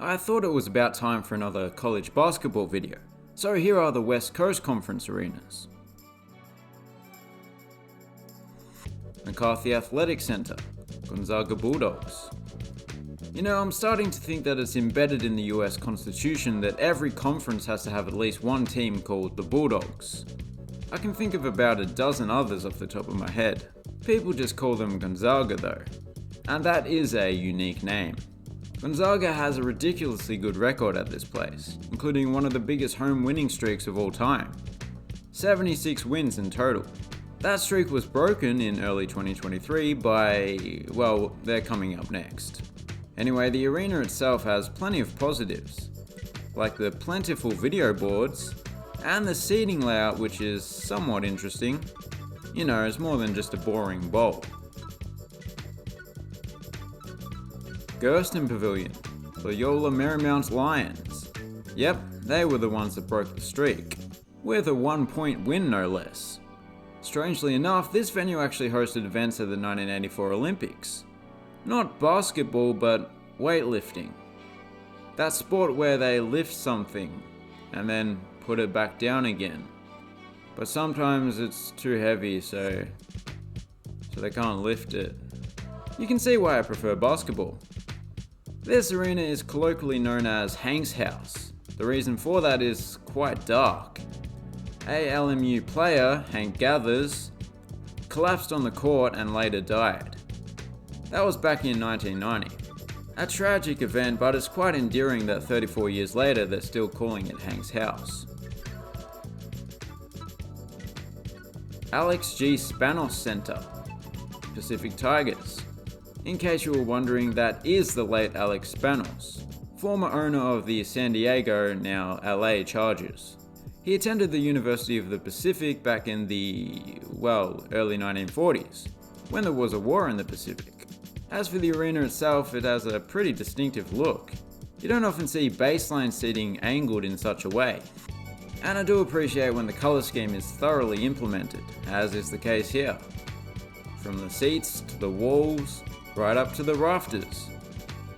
I thought it was about time for another college basketball video, so here are the West Coast Conference arenas. McCarthy Athletic Center, Gonzaga Bulldogs. I'm starting to think that it's embedded in the US Constitution that every conference has to have at least one team called the Bulldogs. I can think of about a dozen others off the top of my head. People just call them Gonzaga though, and that is a unique name. Gonzaga has a ridiculously good record at this place, including one of the biggest home winning streaks of all time. 76 wins in total. That streak was broken in early 2023 by, well, they're coming up next. Anyway, the arena itself has plenty of positives, like the plentiful video boards, and the seating layout, which is somewhat interesting. It's more than just a boring bowl. Gersten Pavilion, Loyola Marymount Lions. Yep, they were the ones that broke the streak, with a 1-point win no less. Strangely enough, this venue actually hosted events at the 1984 Olympics. Not basketball, but weightlifting. That sport where they lift something and then put it back down again. But sometimes it's too heavy, so they can't lift it. You can see why I prefer basketball. This arena is colloquially known as Hank's House. The reason for that is quite dark. A LMU player, Hank Gathers, collapsed on the court and later died. That was back in 1990. A tragic event, but it's quite endearing that 34 years later they're still calling it Hank's House. Alex G. Spanos Center, Pacific Tigers. In case you were wondering, that is the late Alex Spanos, former owner of the San Diego, now LA Chargers. He attended the University of the Pacific back in the, early 1940s, when there was a war in the Pacific. As for the arena itself, it has a pretty distinctive look. You don't often see baseline seating angled in such a way. And I do appreciate when the colour scheme is thoroughly implemented, as is the case here. From the seats to the walls, right up to the rafters.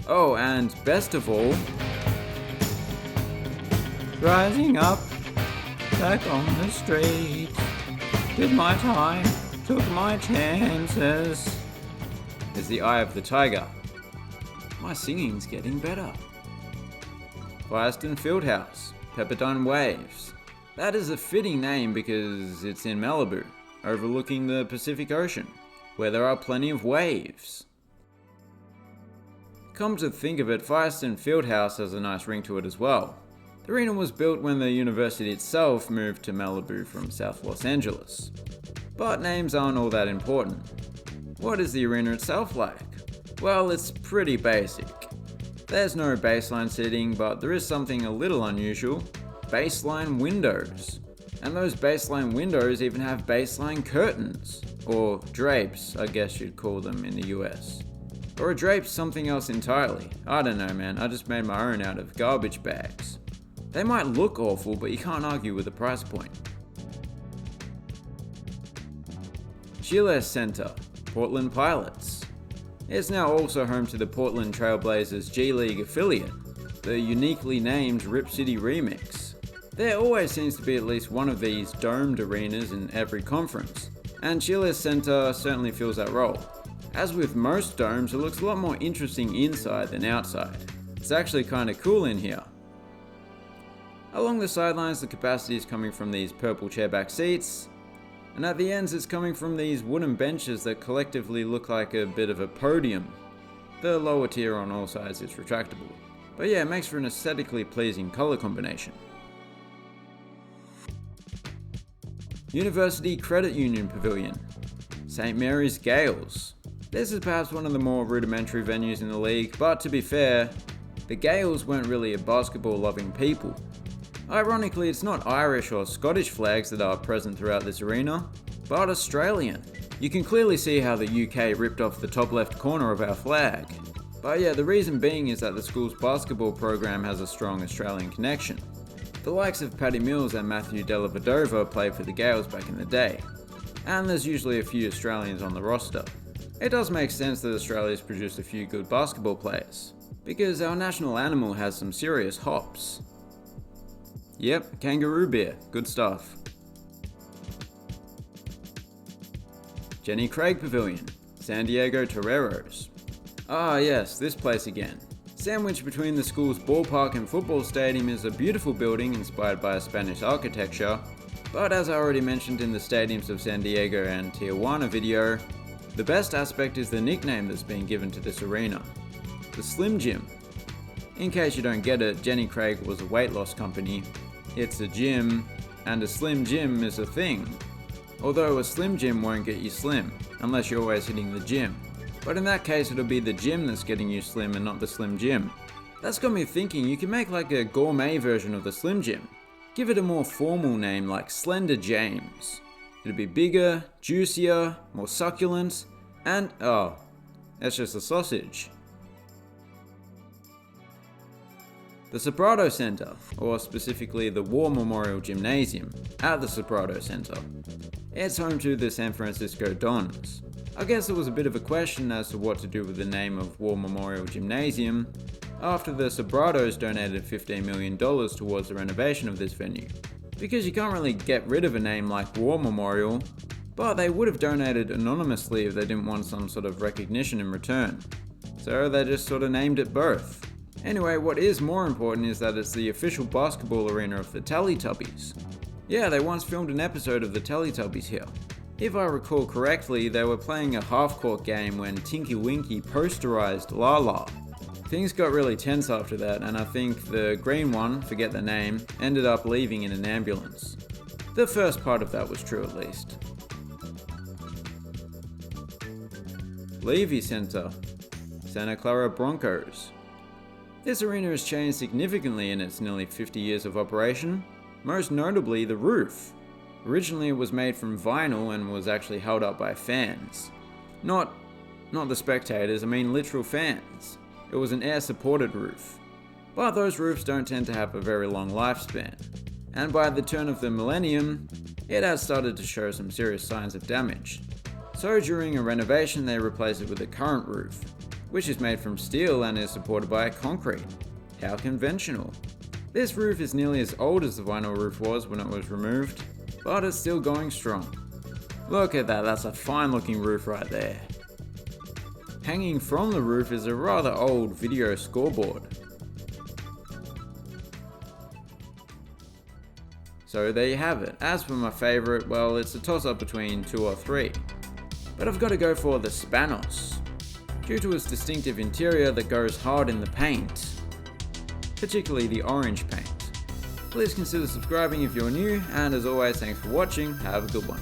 Oh, and best of all, rising up, back on the street, did my time, took my chances, is the eye of the tiger. My singing's getting better. Firestone Fieldhouse, Pepperdine Waves. That is a fitting name because it's in Malibu, overlooking the Pacific Ocean, where there are plenty of waves. Come to think of it, Firestone Fieldhouse has a nice ring to it as well. The arena was built when the university itself moved to Malibu from South Los Angeles. But names aren't all that important. What is the arena itself like? Well, it's pretty basic. There's no baseline seating, but there is something a little unusual: baseline windows. And those baseline windows even have baseline curtains, or drapes, I guess you'd call them in the US. Or a drape's something else entirely. I don't know, man, I just made my own out of garbage bags. They might look awful, but you can't argue with the price point. Gillette Center, Portland Pilots. It's now also home to the Portland Trailblazers G League affiliate, the uniquely named Rip City Remix. There always seems to be at least one of these domed arenas in every conference, and Gillette Center certainly fills that role. As with most domes, it looks a lot more interesting inside than outside. It's actually kinda cool in here. Along the sidelines, the capacity is coming from these purple chairback seats, and at the ends it's coming from these wooden benches that collectively look like a bit of a podium. The lower tier on all sides is retractable. But yeah, it makes for an aesthetically pleasing colour combination. University Credit Union Pavilion, St. Mary's Gales. This is perhaps one of the more rudimentary venues in the league, but to be fair, the Gales weren't really a basketball-loving people. Ironically, it's not Irish or Scottish flags that are present throughout this arena, but Australian. You can clearly see how the UK ripped off the top left corner of our flag. But yeah, the reason being is that the school's basketball program has a strong Australian connection. The likes of Paddy Mills and Matthew Dellavedova played for the Gales back in the day, and there's usually a few Australians on the roster. It does make sense that Australia's produced a few good basketball players, because our national animal has some serious hops. Yep, kangaroo beer, good stuff. Jenny Craig Pavilion, San Diego Toreros. Ah yes, this place again. Sandwiched between the school's ballpark and football stadium is a beautiful building inspired by Spanish architecture, but as I already mentioned in the stadiums of San Diego and Tijuana video, the best aspect is the nickname that's been given to this arena, the Slim Jim. In case you don't get it, Jenny Craig was a weight loss company. It's a gym, and a Slim Jim is a thing. Although a Slim Jim won't get you slim, unless you're always hitting the gym. But in that case it'll be the gym that's getting you slim and not the Slim Jim. That's got me thinking you can make like a gourmet version of the Slim Jim. Give it a more formal name like Slender James. It'll be bigger, juicier, more succulent, and oh, that's just a sausage. The Sobrado Center, or specifically the War Memorial Gymnasium at the Sobrado Center. It's home to the San Francisco Dons. I guess there was a bit of a question as to what to do with the name of War Memorial Gymnasium after the Sobrados donated $15 million towards the renovation of this venue. Because you can't really get rid of a name like War Memorial, but they would have donated anonymously if they didn't want some sort of recognition in return. So they just sort of named it both. Anyway, what is more important is that it's the official basketball arena of the Teletubbies. Yeah, they once filmed an episode of the Teletubbies here. If I recall correctly, they were playing a half-court game when Tinky Winky posterized Lala. Things got really tense after that, and I think the green one, forget the name, ended up leaving in an ambulance. The first part of that was true at least. Levy Center, Santa Clara Broncos. This arena has changed significantly in its nearly 50 years of operation, most notably the roof. Originally it was made from vinyl and was actually held up by fans. Not the spectators, I mean literal fans. It was an air-supported roof. But those roofs don't tend to have a very long lifespan. And by the turn of the millennium, it has started to show some serious signs of damage. So during a renovation they replaced it with a current roof, which is made from steel and is supported by concrete. How conventional. This roof is nearly as old as the vinyl roof was when it was removed, but it's still going strong. Look at that, that's a fine looking roof right there. Hanging from the roof is a rather old video scoreboard. So there you have it. As for my favourite, well, it's a toss up between 2 or 3. But I've got to go for the Spanos, due to its distinctive interior that goes hard in the paint, particularly the orange paint. Please consider subscribing if you're new, and as always, thanks for watching, have a good one.